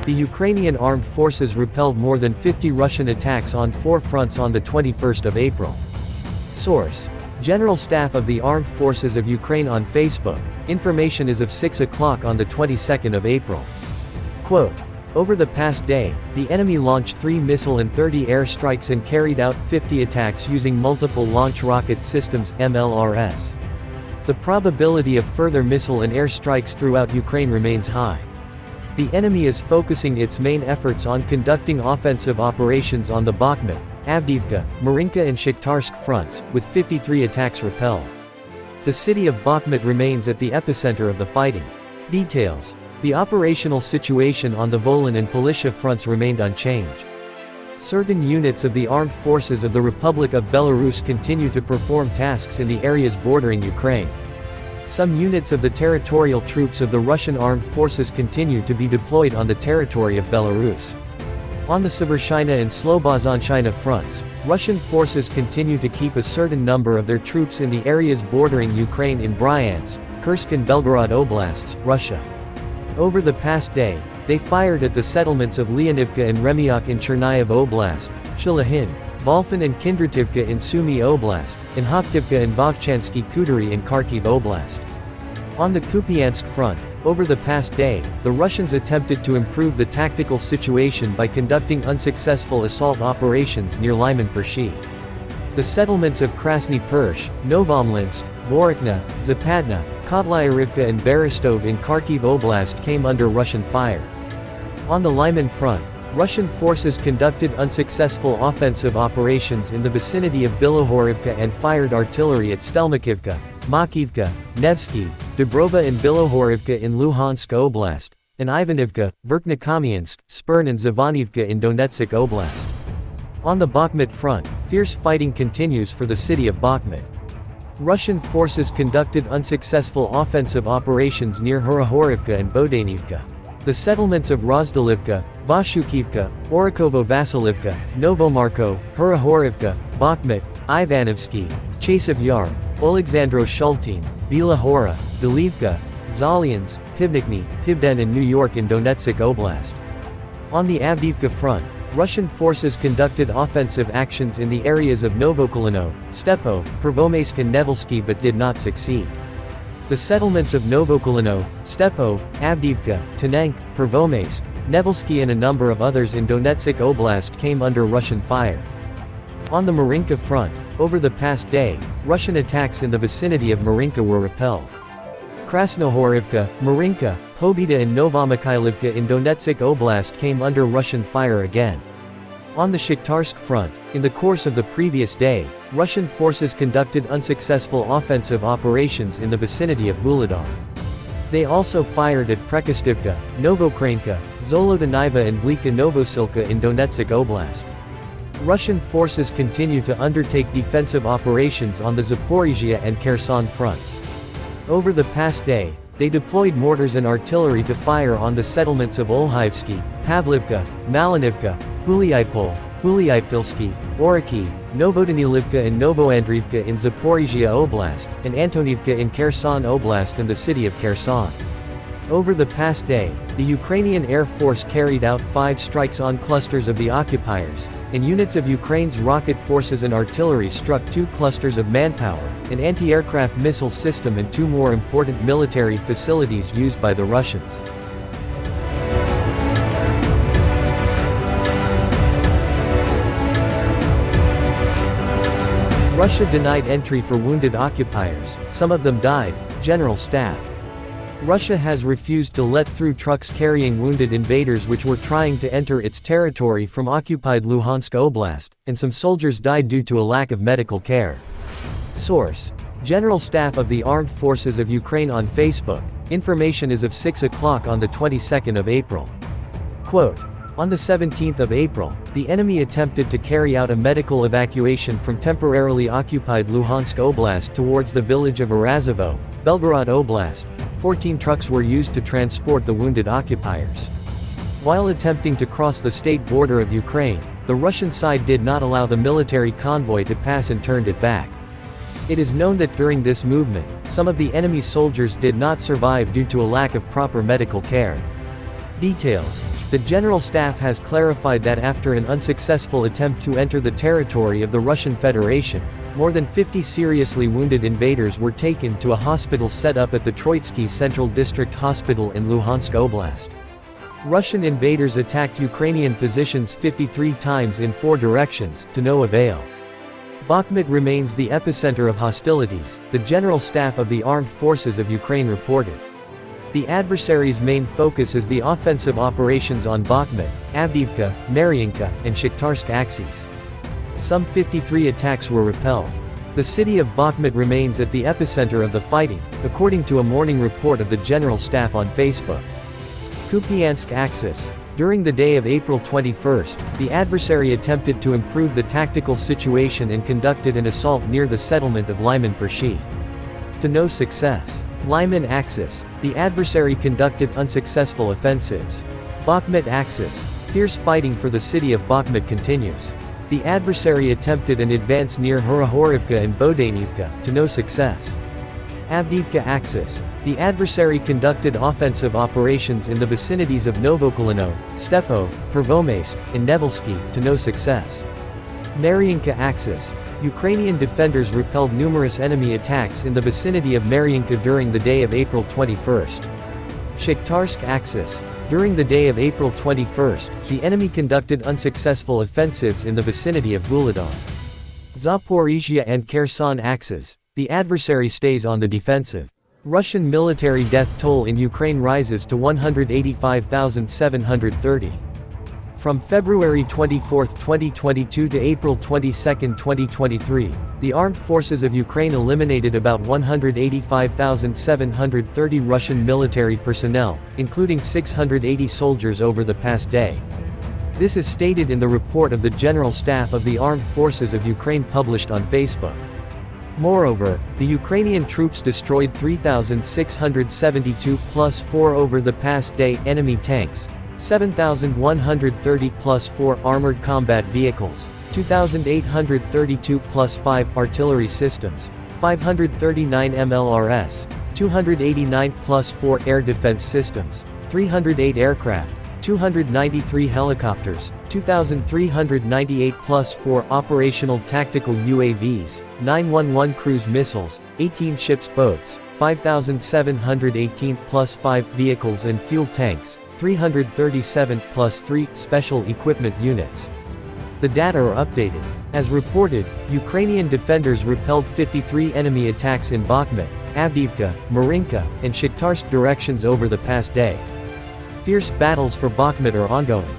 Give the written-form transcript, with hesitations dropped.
The Ukrainian Armed Forces repelled more than 50 Russian attacks on 4 fronts on the 21st of April. Source: General Staff of the Armed Forces of Ukraine on Facebook. Information is of 6 o'clock on the 22nd of April. Quote: over the past day, the enemy launched 3 missile and 30 air strikes and carried out 50 attacks using multiple launch rocket systems (MLRS). The probability of further missile and air strikes throughout Ukraine remains high. The enemy is focusing its main efforts on conducting offensive operations on the Bakhmut, Avdiivka, Marinka and Shakhtarsk fronts, with 53 attacks repelled. The city of Bakhmut remains at the epicenter of the fighting. Details: the operational situation on the Volyn and Polissia fronts remained unchanged. Certain units of the armed forces of the Republic of Belarus continue to perform tasks in the areas bordering Ukraine. Some units of the territorial troops of the Russian armed forces continue to be deployed on the territory of Belarus. On the Severshchina and Slobozhenshchina fronts, Russian forces continue to keep a certain number of their troops in the areas bordering Ukraine in Bryansk, Kursk and Belgorod oblasts, Russia. Over the past day, they fired at the settlements of Leonivka and Remyak in Chernihiv Oblast, Shalahin, Volyn and Kindrativka in Sumy Oblast, and Avdiivka and Vovchansky Kuturi in Kharkiv Oblast. On the Kupiansk front, over the past day, the Russians attempted to improve the tactical situation by conducting unsuccessful assault operations near Lyman Pershi. The settlements of Krasny Persh, Novomlinsk, Vorokna, Zapatna, Kotlyarivka and Berestov in Kharkiv Oblast came under Russian fire. On the Lyman front, Russian forces conducted unsuccessful offensive operations in the vicinity of Bilohorivka and fired artillery at Stelmakivka, Makivka, Nevsky, Dubrova and Bilohorivka in Luhansk Oblast, and Ivanivka, Verkhnekamiansk, Spern and Zavanivka in Donetsk Oblast. On the Bakhmut front, fierce fighting continues for the city of Bakhmut. Russian forces conducted unsuccessful offensive operations near Horohorivka and Bodanivka. The settlements of Rozdalivka, Vashukivka, Orikovo-Vasilivka, Novomarko, Horohorivka, Bakhmut, Ivanovsky, Chasev Yar, Oleksandro-Shultin, Bila Hora, Delivka, Zalians, Pivnikny, Pivden and New York in Donetsk Oblast. On the Avdiivka front, Russian forces conducted offensive actions in the areas of Novokulinov, Stepo, Pervomaysk and Nevelsky but did not succeed. The settlements of Novokulinov, Stepo, Avdiivka, Tanenk, Pervomaysk, Nevelsky and a number of others in Donetsk Oblast came under Russian fire. On the Marinka front, over the past day, Russian attacks in the vicinity of Marinka were repelled. Krasnohorivka, Marinka, Pobeda and Novomikhailivka in Donetsk Oblast came under Russian fire again. On the Shakhtarsk front, in the course of the previous day, Russian forces conducted unsuccessful offensive operations in the vicinity of Vuhledar. They also fired at Prekostivka, Novokranka, Zolotaniva and Vlika Novosilka in Donetsk Oblast. Russian forces continue to undertake defensive operations on the Zaporizhia and Kherson fronts. Over the past day, they deployed mortars and artillery to fire on the settlements of Olhaivsky, Pavlivka, Malinivka, Huliaipol, Huliaipilsky, Orikhiv, Novodanilivka and Novoandriivka in Zaporizhia Oblast, and Antonivka in Kherson Oblast and the city of Kherson. Over the past day, the Ukrainian Air Force carried out 5 strikes on clusters of the occupiers, and units of Ukraine's rocket forces and artillery struck 2 clusters of manpower, an anti-aircraft missile system and 2 more important military facilities used by the Russians. Russia denied entry for wounded occupiers, some of them died, General Staff. Russia has refused to let through trucks carrying wounded invaders which were trying to enter its territory from occupied Luhansk Oblast, and some soldiers died due to a lack of medical care. Source: General Staff of the Armed Forces of Ukraine on Facebook. Information is of 6 o'clock on the 22nd of April. Quote: on the 17th of April, the enemy attempted to carry out a medical evacuation from temporarily occupied Luhansk Oblast towards the village of Arazovo, Belgorod Oblast. 14 trucks were used to transport the wounded occupiers. While attempting to cross the state border of Ukraine, the Russian side did not allow the military convoy to pass and turned it back. It is known that during this movement, some of the enemy soldiers did not survive due to a lack of proper medical care. Details. The General Staff has clarified that after an unsuccessful attempt to enter the territory of the Russian Federation, more than 50 seriously wounded invaders were taken to a hospital set up at the Troitsky Central District Hospital in Luhansk Oblast. Russian invaders attacked Ukrainian positions 53 times in 4 directions, to no avail. Bakhmut remains the epicenter of hostilities, the General Staff of the Armed Forces of Ukraine reported. The adversary's main focus is the offensive operations on Bakhmut, Avdiivka, Marinka, and Shakhtarsk axes. Some 53 attacks were repelled. The city of Bakhmut remains at the epicenter of the fighting, according to a morning report of the General Staff on Facebook. Kupiansk axis. During the day of April 21, the adversary attempted to improve the tactical situation and conducted an assault near the settlement of Lyman-Pershi. To no success. Lyman axis. The adversary conducted unsuccessful offensives. Bakhmut axis. Fierce fighting for the city of Bakhmut continues. The adversary attempted an advance near Horohorivka and Bodanivka, to no success. Avdiivka axis. The adversary conducted offensive operations in the vicinities of Novokolino, Stepo, Pervomaysk, and Nevelsky, to no success. Marinka axis. Ukrainian defenders repelled numerous enemy attacks in the vicinity of Marinka during the day of April 21. Shakhtarsk axis. During the day of April 21, the enemy conducted unsuccessful offensives in the vicinity of Volyn. Zaporizhia and Kherson axes. The adversary stays on the defensive. Russian military death toll in Ukraine rises to 185,730. From February 24, 2022 to April 22, 2023, the Armed Forces of Ukraine eliminated about 185,730 Russian military personnel, including 680 soldiers over the past day. This is stated in the report of the General Staff of the Armed Forces of Ukraine published on Facebook. Moreover, the Ukrainian troops destroyed 3,672 plus 4 over the past day enemy tanks, 7,130 plus 4 armored combat vehicles, 2,832 plus 5 artillery systems, 539 MLRS, 289 plus 4 air defense systems, 308 aircraft, 293 helicopters, 2,398 plus 4 operational tactical UAVs, 911 cruise missiles, 18 ships boats, 5,718 plus 5 vehicles and fuel tanks, 337 plus 3 special equipment units. The data are updated. As reported, Ukrainian defenders repelled 53 enemy attacks in Bakhmut, Avdiivka, Marinka, and Shakhtarsk directions over the past day. Fierce battles for Bakhmut are ongoing.